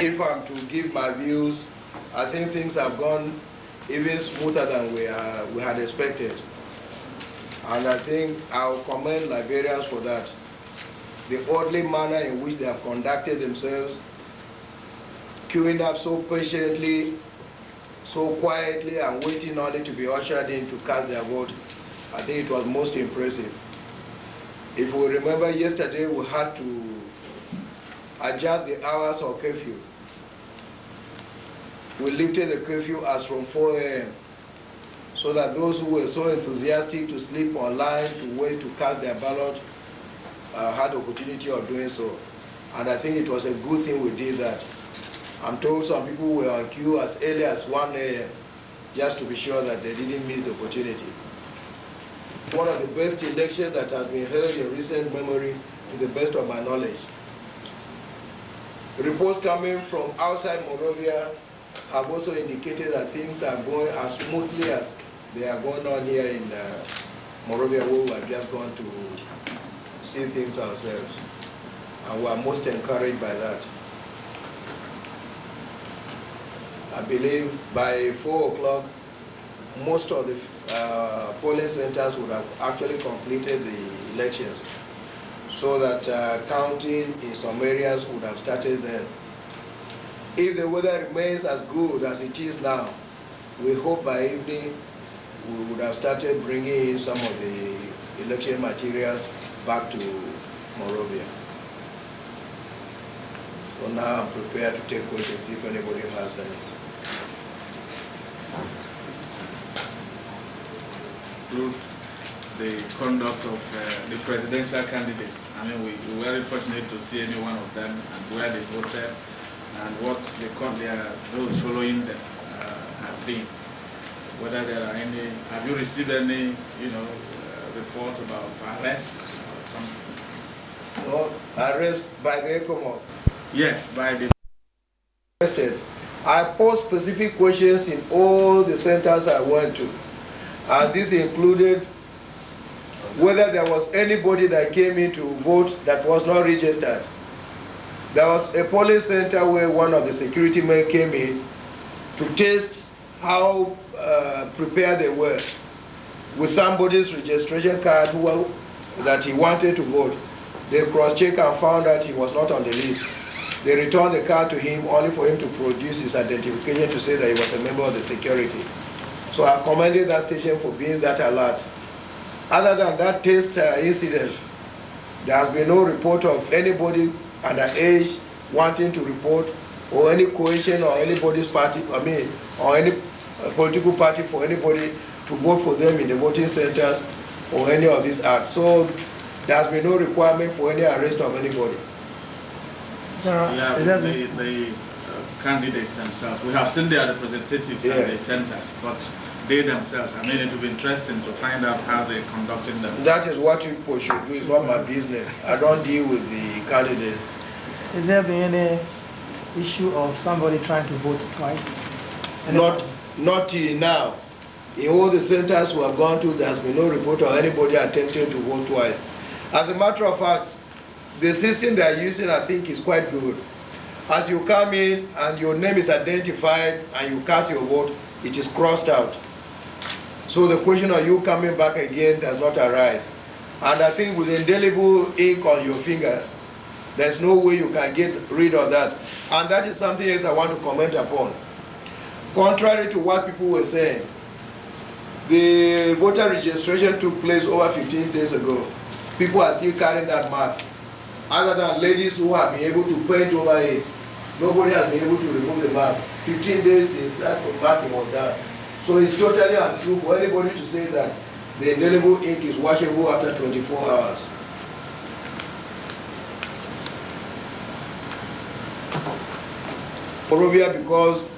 If I'm to give my views, I think things have gone even smoother than we had expected. And I think I'll commend Liberians for that. The orderly manner in which they have conducted themselves, queuing up so patiently, so quietly, and waiting only to be ushered in to cast their vote, I think it was most impressive. If we remember yesterday, we had to adjust the hours of curfew. We lifted the curfew as from 4 a.m. so that those who were so enthusiastic to sleep online, to wait to cast their ballot, had the opportunity of doing so. And I think it was a good thing we did that. I'm told some people were on queue as early as 1 a.m. just to be sure that they didn't miss the opportunity. One of the best elections that has been held in recent memory, to the best of my knowledge. Reports coming from outside Monrovia have also indicated that things are going as smoothly as they are going on here in Monrovia, where we have just gone to see things ourselves. And we are most encouraged by that. I believe by 4 o'clock, most of the polling centers would have actually completed the elections, so that counting in some areas would have started then. If the weather remains as good as it is now, we hope by evening we would have started bringing in some of the election materials back to Monrovia. So now I'm prepared to take questions if anybody has any. The conduct of the presidential candidates. I mean, we were very fortunate to see any one of them and where they voted and what those following them have been. Whether there are any, have you received any, report about arrests or something? No, arrest by the ECOMOG. Yes, by the arrested. I posed specific questions in all the centers I went to, and this included whether there was anybody that came in to vote that was not registered. There was a polling center where one of the security men came in to test how prepared they were with somebody's registration card that he wanted to vote. They cross-checked and found that he was not on the list. They returned the card to him only for him to produce his identification to say that he was a member of the security. So I commended that station for being that alert. Other than that test incidents, there has been no report of anybody under age wanting to report, or any coalition or anybody's party, or any political party for anybody to vote for them in the voting centers or any of these acts. So there has been no requirement for any arrest of anybody. Yeah, the candidates themselves, we have seen their representatives at the centers, but they themselves, it would be interesting to find out how they're conducting themselves. That is what people should do. It's not my business. I don't deal with the candidates. Has there been any issue of somebody trying to vote twice? Not till now. In all the centers we have gone to, there has been no report of anybody attempting to vote twice. As a matter of fact, the system they are using, I think, is quite good. As you come in and your name is identified and you cast your vote, it is crossed out. So the question of you coming back again does not arise. And I think with indelible ink on your finger, there's no way you can get rid of that. And that is something else I want to comment upon. Contrary to what people were saying, the voter registration took place over 15 days ago. People are still carrying that mark. Other than ladies who have been able to paint over it, nobody has been able to remove the mark. 15 days since that marking was done. So it's totally untrue for anybody to say that the indelible ink is washable after 24 hours. Monrovia, because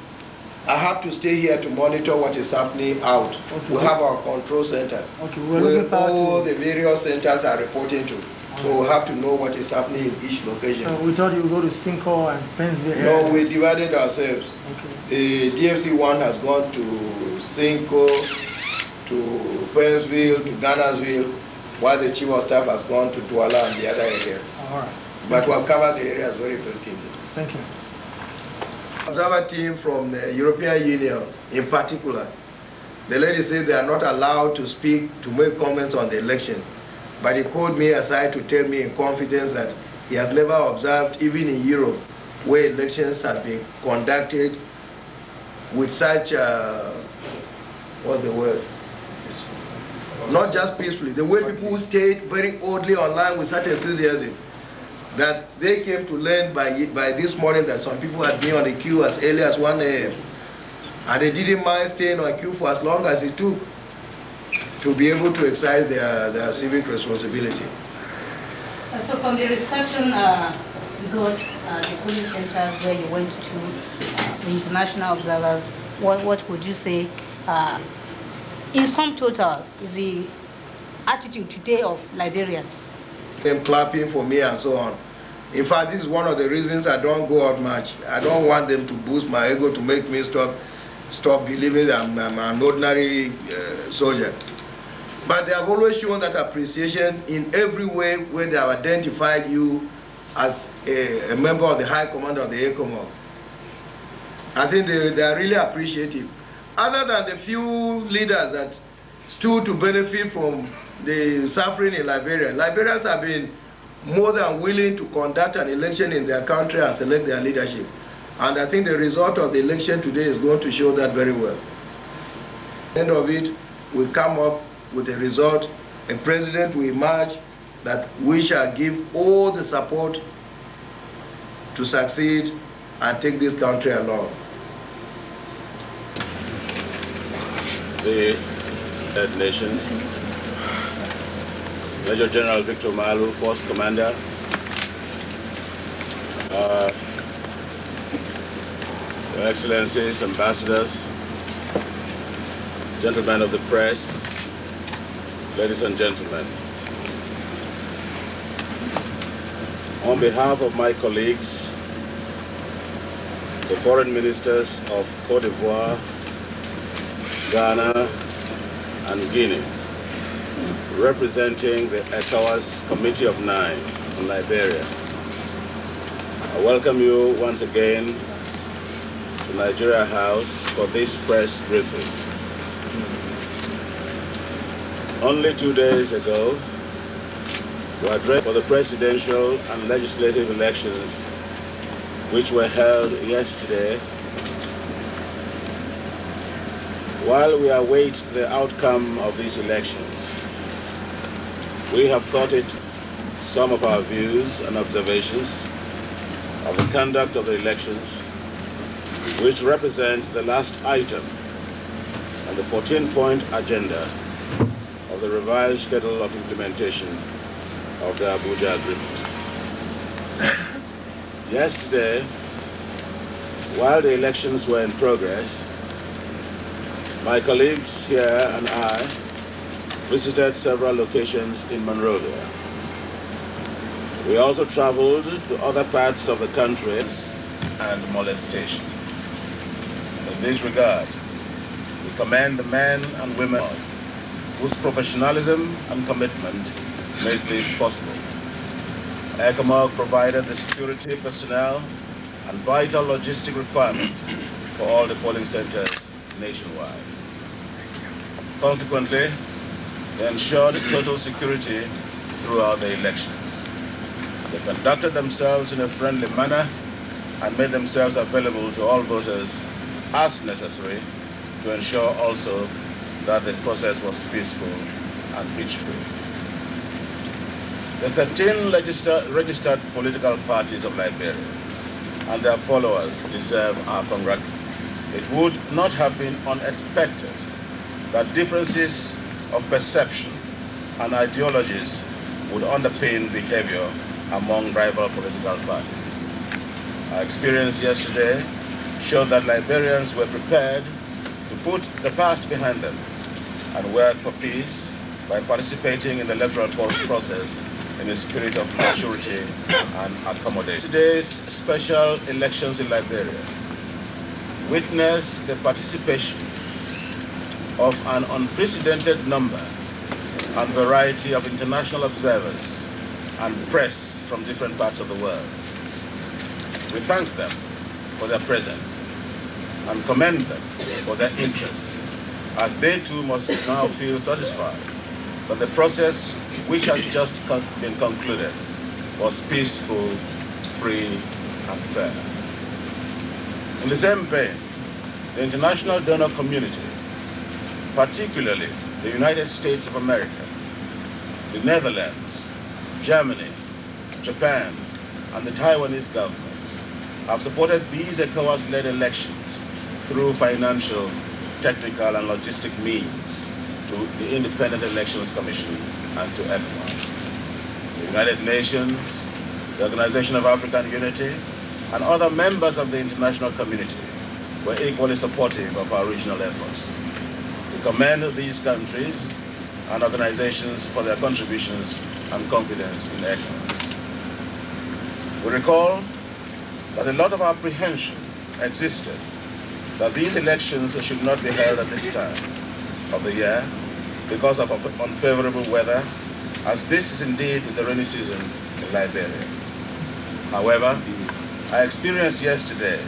I have to stay here to monitor what is happening out. Okay. We have our control center, where all the various centers are reporting to. So we have to know what is happening in each location. We thought you would go to Cinco and Pennsville. No, we divided ourselves. Okay. The DFC one has gone to Cinco, to Pennsville, to Ghanarsville, while the chief of staff has gone to Douala and the other areas. All right. but we have covered the areas very effectively. Thank you. Observer team from the European Union in particular, the lady said they are not allowed to speak, to make comments on the election. But he called me aside to tell me in confidence that he has never observed, even in Europe, where elections have been conducted with such, what's the word? Not just peacefully, the way people stayed very oddly online with such enthusiasm that they came to learn by this morning that some people had been on the queue as early as 1 a.m. and they didn't mind staying on queue for as long as it took to be able to exercise their civic responsibility. So from the reception you got, the polling centers where you went to, the international observers, what would you say, in sum total, is the attitude today of Liberians? Them clapping for me and so on. In fact, this is one of the reasons I don't go out much. I don't want them to boost my ego to make me stop believing that I'm an ordinary soldier. But they have always shown that appreciation in every way where they have identified you as a member of the High Command of the ECOMOG. I think they are really appreciative. Other than the few leaders that stood to benefit from the suffering in Liberia, Liberians have been more than willing to conduct an election in their country and select their leadership. And I think the result of the election today is going to show that very well. At the end of it, we come up with a result, a president will emerge that we shall give all the support to succeed and take this country along. The United Nations, Major General Victor Malu, Force Commander, Your Excellencies, Ambassadors, gentlemen of the press, ladies and gentlemen. On behalf of my colleagues, the foreign ministers of Côte d'Ivoire, Ghana, and Guinea, representing the ECOWAS Committee of 9 on Liberia, I welcome you once again to Nigeria House for this press briefing. Only 2 days ago, we addressed for the presidential and legislative elections which were held yesterday. While we await the outcome of these elections, we have thought it some of our views and observations of the conduct of the elections, which represent the last item on the 14-point agenda of the revised schedule of implementation of the Abuja Agreement. Yesterday, while the elections were in progress, my colleagues here and I visited several locations in Monrovia. We also traveled to other parts of the country and molestation. In this regard, we commend the men and women whose professionalism and commitment made this possible. ECOMOG provided the security personnel and vital logistic requirement for all the polling centers nationwide. Consequently, they ensured total security throughout the elections. They conducted themselves in a friendly manner and made themselves available to all voters as necessary to ensure also that the process was peaceful and breach-free. The 13 registered political parties of Liberia and their followers deserve our congratulations. It would not have been unexpected that differences of perception and ideologies would underpin behavior among rival political parties. Our experience yesterday showed that Liberians were prepared to put the past behind them and work for peace by participating in the electoral process in a spirit of maturity and accommodation. Today's special elections in Liberia witnessed the participation of an unprecedented number and variety of international observers and press from different parts of the world. We thank them for their presence and commend them for their interest, as they too must now feel satisfied that the process which has just been concluded was peaceful, free, and fair. In the same vein, the international donor community, particularly the United States of America, the Netherlands, Germany, Japan, and the Taiwanese governments have supported these ECOWAS-led elections through financial, technical, and logistic means to the Independent Elections Commission and to ECOMOG. The United Nations, the Organization of African Unity, and other members of the international community were equally supportive of our regional efforts. We commend these countries and organizations for their contributions and confidence in ECOWAS. We recall that a lot of apprehension existed that these elections should not be held at this time of the year because of unfavorable weather, as this is indeed the rainy season in Liberia. However, our experience yesterday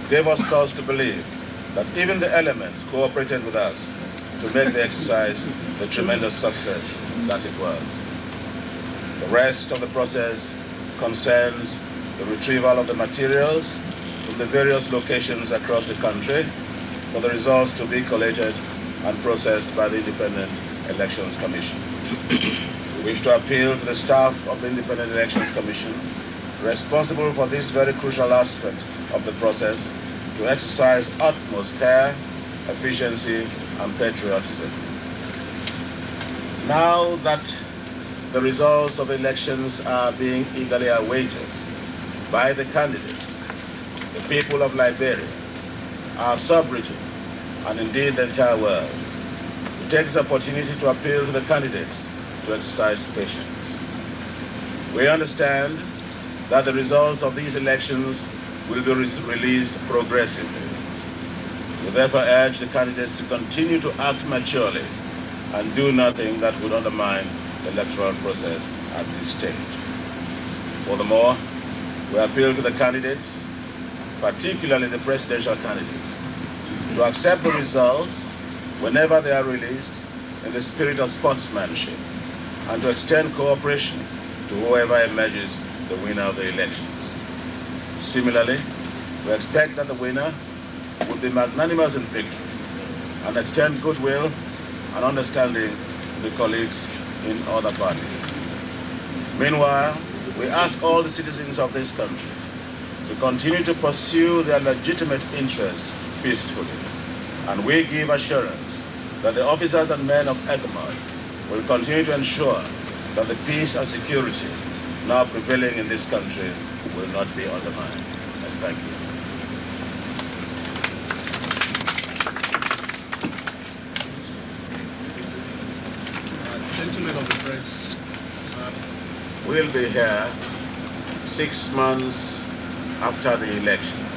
gave us cause to believe that even the elements cooperated with us to make the exercise the tremendous success that it was. The rest of the process concerns the retrieval of the materials from the various locations across the country for the results to be collated and processed by the Independent Elections Commission. We wish to appeal to the staff of the Independent Elections Commission responsible for this very crucial aspect of the process to exercise utmost care, efficiency, and patriotism. Now that the results of the elections are being eagerly awaited by the candidates, the people of Liberia, our sub-region, and indeed the entire world, we take this opportunity to appeal to the candidates to exercise patience. We understand that the results of these elections will be released progressively. We therefore urge the candidates to continue to act maturely and do nothing that would undermine the electoral process at this stage. Furthermore, we appeal to the candidates, particularly the presidential candidates, to accept the results whenever they are released in the spirit of sportsmanship and to extend cooperation to whoever emerges the winner of the elections. Similarly, we expect that the winner will be magnanimous in victories and extend goodwill and understanding to the colleagues in other parties. Meanwhile, we ask all the citizens of this country to continue to pursue their legitimate interests peacefully, and we give assurance that the officers and men of ECOMOG will continue to ensure that the peace and security now prevailing in this country will not be undermined. I thank you. Gentlemen of the press, We'll be here 6 months after the elections.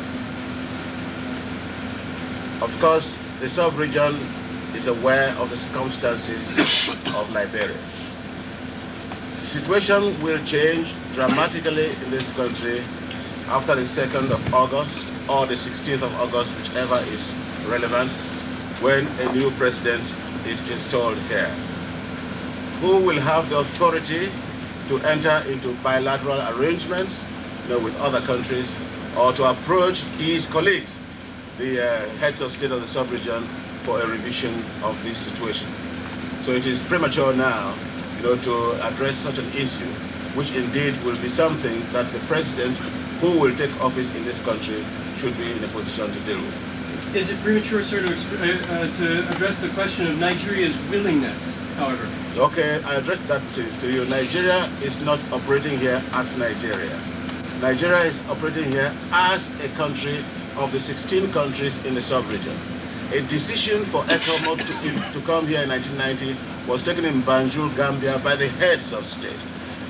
Of course, the sub-region is aware of the circumstances of Liberia. The situation will change dramatically in this country after the 2nd of August or the 16th of August, whichever is relevant, when a new president is installed here, who will have the authority to enter into bilateral arrangements with other countries, or to approach his colleagues, the heads of state of the sub-region, for a revision of this situation. So it is premature now to address such an issue, which indeed will be something that the president who will take office in this country should be in a position to deal with. Is it premature, sir, to address the question of Nigeria's willingness, however? Okay, I addressed that to you. Nigeria is not operating here as Nigeria. Nigeria is operating here as a country of the 16 countries in the sub-region. A decision for ECOMOG to come here in 1990 was taken in Banjul, Gambia, by the heads of state.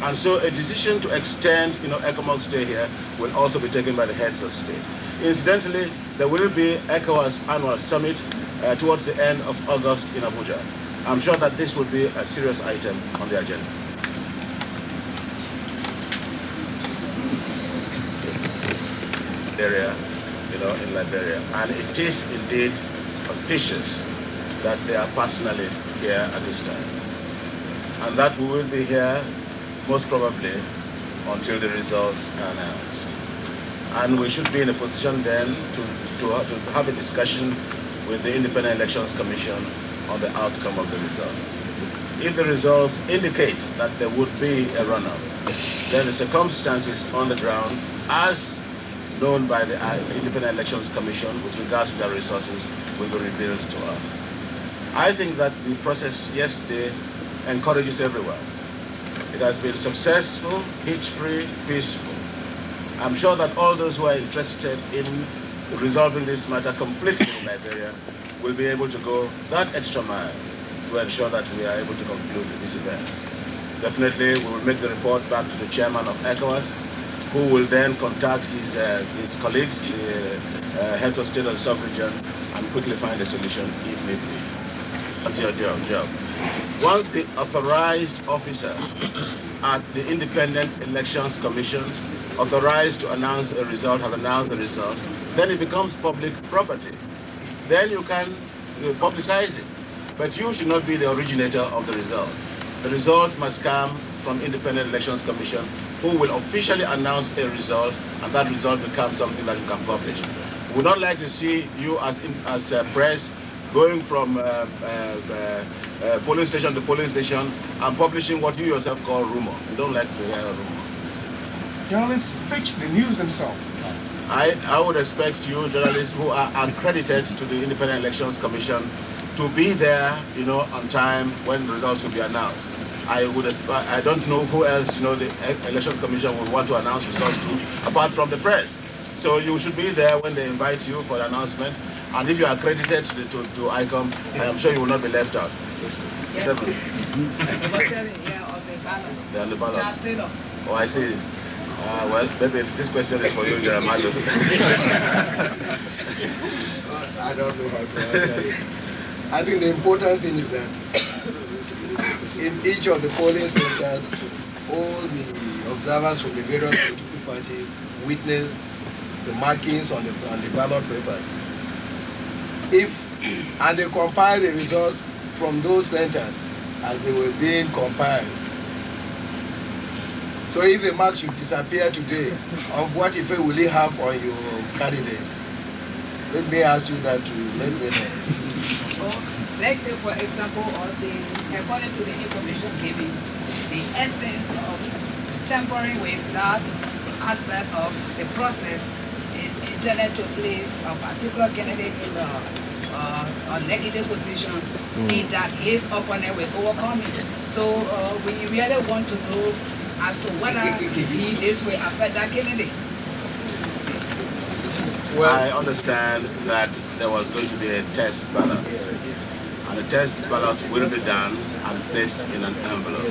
And so a decision to extend ECOMOG stay here will also be taken by the heads of state. Incidentally, there will be ECOWAS annual summit towards the end of August in Abuja. I'm sure that this will be a serious item on the agenda. area, in Liberia. And it is indeed auspicious that they are personally here at this time. And that we will be here most probably until the results are announced. And we should be in a position then to have a discussion with the Independent Elections Commission on the outcome of the results. If the results indicate that there would be a runoff, then the circumstances on the ground, as known by the Independent Elections Commission with regards to their resources, will be revealed to us. I think that the process yesterday encourages everyone. It has been successful, hitch-free, peaceful. I'm sure that all those who are interested in resolving this matter completely in Liberia will be able to go that extra mile to ensure that we are able to conclude this event. Definitely, we will make the report back to the chairman of ECOWAS, who will then contact his colleagues, the heads of state and sub-region, and quickly find a solution if need be. That's your job. Once the authorized officer at the Independent Elections Commission authorized to announce a result has announced the result, then it becomes public property. Then you can publicize it. But you should not be the originator of the result. The result must come from Independent Elections Commission, who will officially announce a result, and that result becomes something that you can publish. We would not like to see you as press going from polling station to polling station and publishing what you yourself call rumor. We don't like to hear rumor. Journalists preach the news themselves. I would expect you, journalists who are accredited to the Independent Elections Commission, to be there, on time when the results will be announced. I don't know who else, the Elections Commission would want to announce results to, apart from the press. So you should be there when they invite you for the announcement. And if you are accredited to ICOM, I am sure you will not be left out. Yes. Definitely. They're on the ballot. Oh, I see. Well, maybe this question is for you, Malu. I don't know how to answer it. I think the important thing is that in each of the polling centers, all the observers from the various political parties witnessed the markings on the ballot papers. And they compile the results from those centers as they were being compiled. So if the marks should disappear today, what effect will it have on your candidate? Let me ask you that to let me know. Let's say, for example, according to the information given, the essence of tampering with that aspect of the process is intended to place a particular candidate in a negative position, in that his opponent will overcome it. So we really want to know as to whether this will affect that candidate. Well, I understand that there was going to be a test ballot. And the test ballot will be done and placed in an envelope.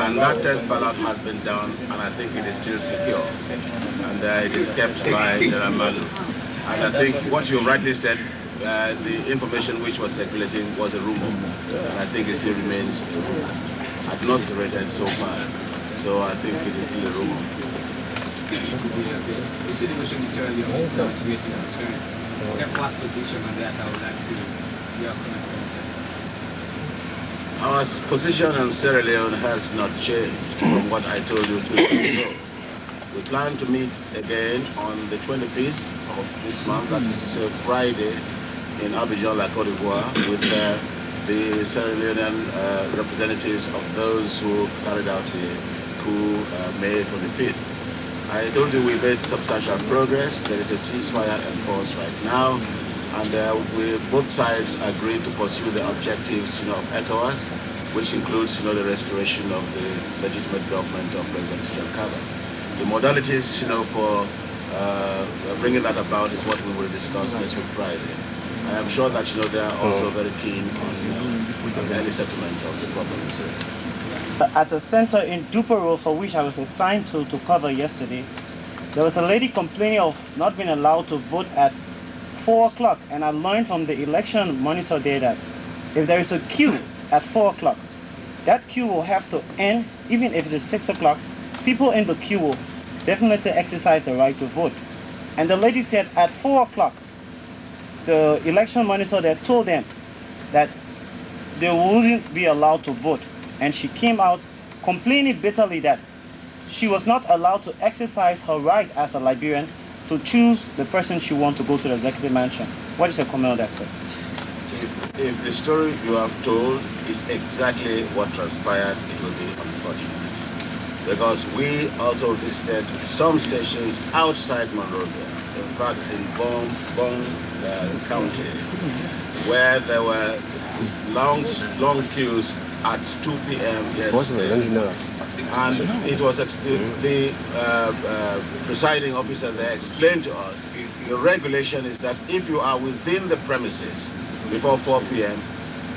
And that test ballot has been done, and I think it is still secure. And it is kept by Malu. And I think what you rightly said, the information which was circulating was a rumor. And I think it still remains a rumor. I've not iterated so far. So I think it is still a rumor. Our position on Sierra Leone has not changed from what I told you 2 weeks ago. We plan to meet again on the 25th of this month, that is to say Friday, in Abidjan, La Côte d'Ivoire, with the Sierra Leonean representatives of those who carried out the coup May 25th. I told you we made substantial progress. There is a ceasefire enforced right now, and both sides agreed to pursue the objectives, of ECOWAS, which includes, the restoration of the legitimate government of President Jankava. The modalities, for bringing that about is what we will discuss next week Friday. I am sure that, they are also very keen on the early settlement of the problems. At the center in Dupero, for which I was assigned to cover yesterday, there was a lady complaining of not being allowed to vote at 4 o'clock, and I learned from the election monitor there that if there is a queue at 4 o'clock, that queue will have to end. Even if it is 6 o'clock, people in the queue will definitely exercise the right to vote. And the lady said at 4 o'clock, the election monitor there told them that they wouldn't be allowed to vote. And she came out complaining bitterly that she was not allowed to exercise her right as a Liberian to choose the person she wants to go to the executive mansion. What is your comment on that, sir? If the story you have told is exactly what transpired, it will be unfortunate. Because we also visited some stations outside Monrovia, in fact in Bong County, where there were long queues at 2 p.m. yesterday. And it was the presiding officer there explained to us, the regulation is that if you are within the premises before 4 p.m.,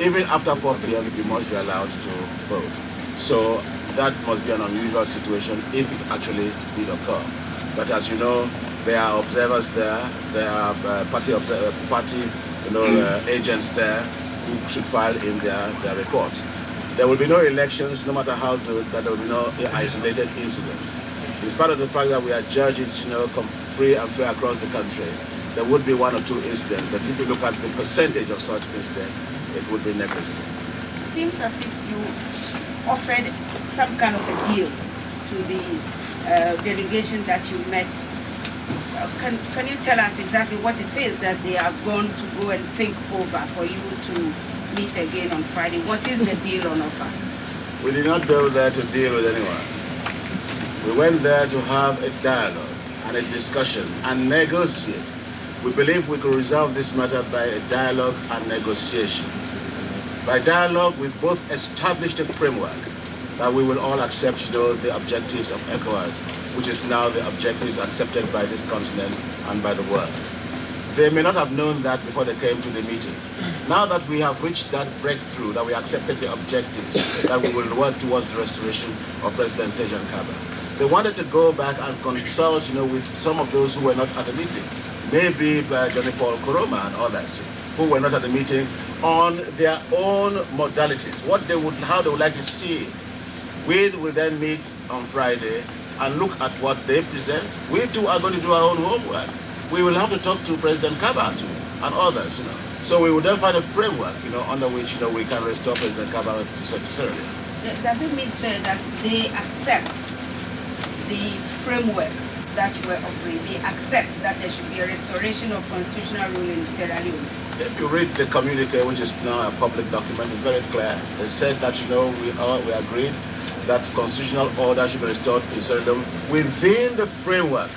even after 4 p.m., you must be allowed to vote. So that must be an unusual situation if it actually did occur. But as you know, there are observers there, there are party agents there who should file in their reports. There will be no elections, no matter how good, but there will be no isolated incidents. In spite of the fact that we are judges, free and fair across the country, there would be 1 or 2 incidents. But if you look at the percentage of such incidents, it would be negligible. It seems as if you offered some kind of a deal to the delegation that you met. Can you tell us exactly what it is that they are going to go and think over for you to meet again on Friday? What is the deal on offer? We did not go there to deal with anyone. We went there to have a dialogue and a discussion and negotiate. We believe we could resolve this matter by a dialogue and negotiation. By dialogue, we both established a framework that we will all accept, the objectives of ECOWAS, which is now the objectives accepted by this continent and by the world. They may not have known that before they came to the meeting. Now that we have reached that breakthrough, that we accepted the objectives, that we will work towards the restoration of President Tejan Kaba, they wanted to go back and consult, with some of those who were not at the meeting. Maybe Johnny Paul Koroma and others who were not at the meeting on their own modalities, how they would like to see it. We will then meet on Friday and look at what they present. We too are going to do our own homework. We will have to talk to President Kaba too and others, So we will then find a framework, under which, we can restore President Kaba to such a ceremony. Does it mean, sir, that they accept the framework that you were offering? They accept that there should be a restoration of constitutional rule in Sierra Leone? If you read the communique, which is now a public document, it's very clear. They said that, we agreed that constitutional order should be restored in Sierra Leone within the framework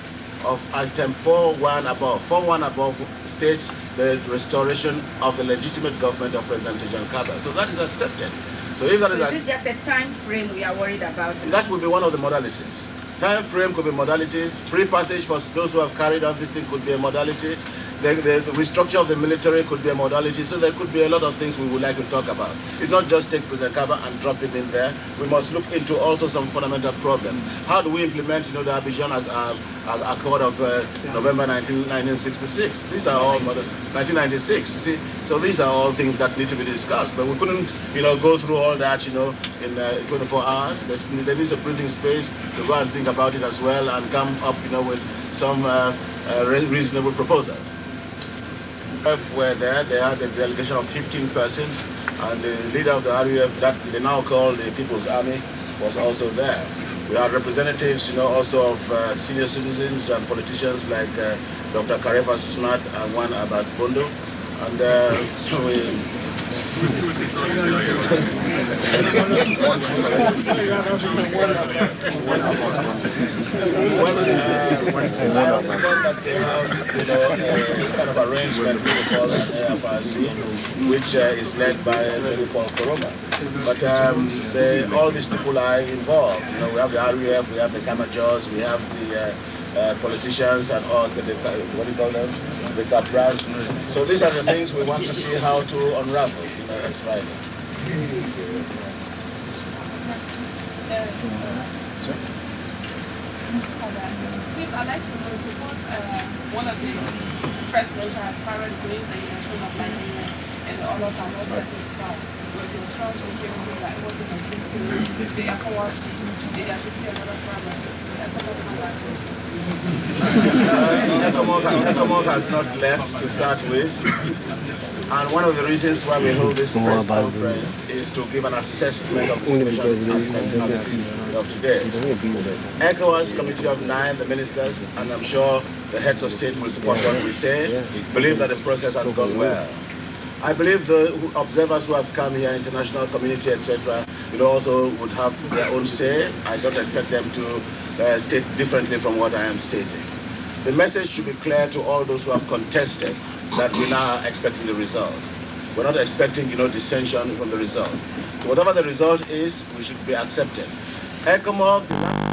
of item 4.1 above. 4.1 above states the restoration of the legitimate government of President Tejan Kaba. So that is accepted. So if that is it just a time frame we are worried about? That would be one of the modalities. Time frame could be modalities. Free passage for those who have carried out this thing could be a modality. The restructure of the military could be a modality. So there could be a lot of things we would like to talk about. It's not just take President Kaba and drop him in there. We must look into also some fundamental problems. How do we implement, the Abidjan Accord of November 1966? These are all 1996. See? So these are all things that need to be discussed. But we couldn't, go through all that, in 24 hours. There needs a breathing space to go and think about it as well and come up, with some reasonable proposals. If were there, they had a delegation of 15 persons, and the leader of the RUF, that they now call the People's Army, was also there. We had representatives, also of senior citizens and politicians like Dr. Kareva Smart and one Abbas Bondo. And I understand that they have, kind of arrangement we call an AFRC, which is led by Johnny Paul Koroma. But all these people are involved. We have the RUF, we have the Kamajors, we have the politicians and all the, what do you call them? The Capras. So these are the things we want to see how to unravel, next Friday. Please, I'd like to know, suppose one of the presidential aspirants brings the election of Liberia and the others are not satisfied. but it was also generally like what they can do if the ECOWAS there should be another problem. So ECOMOG has not left to start with, and one of the reasons why we hold this press conference is to give an assessment of the situation as of today. ECOWAS Committee of 9, the ministers, and I'm sure the heads of state will support what we say, believe that the process has gone well. I believe the observers who have come here, international community, etc., also would have their own say. I don't expect them to state differently from what I am stating. The message should be clear to all those who have contested that we now are expecting the result. We're not expecting, dissension from the result. So whatever the result is, we should be accepted. ECOMOG